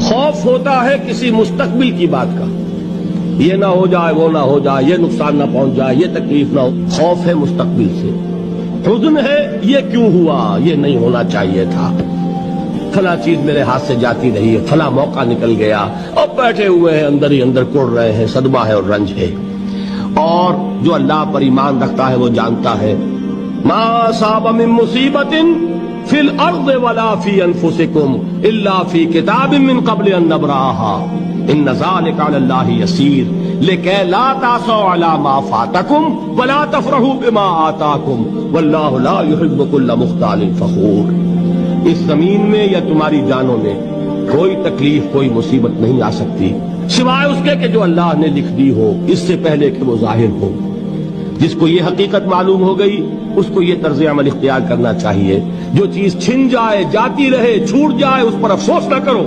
खौफ होता है किसी मुस्तकबिल की बात का, ये ना हो जाए, वो ना हो जाए, ये नुकसान ना पहुंच जाए, ये तकलीफ ना हो। खौफ है मुस्तकबिल से। हुज़्न है ये क्यों हुआ, ये नहीं होना चाहिए था, फला चीज मेरे हाथ से जाती रही है, फला मौका निकल गया, अब बैठे हुए हैं अंदर ही अंदर कुड़ रहे हैं, सदमा है और रंज है। और जो अल्लाह पर ईमान रखता है वो जानता है मा असाब मिन मुसीबतिन फिल अर्ज़ वला फी अनफुसिकुम इल्ला फी किताबिन मिन क़ब्ल अन नब्राहा इन्न ज़ालिका अलल्लाहि यसीर लिकै ला तासौ अला मा फातकुम वला तफरहू बिमा आताकुम वल्लाहु ला युहिब्बु कुल्ल मुख्तालिन फ़खूर। इस जमीन में या तुम्हारी जानों में कोई तकलीफ, कोई मुसीबत नहीं आ सकती सिवाय उसके कि जो अल्लाह ने लिख दी हो, इससे पहले कि वो जाहिर हो। जिसको ये हकीकत मालूम हो गई उसको ये तर्ज अमल इख्तियार करना चाहिए, जो चीज छिन जाए, जाती रहे, छूट जाए, उस पर अफसोस न करो।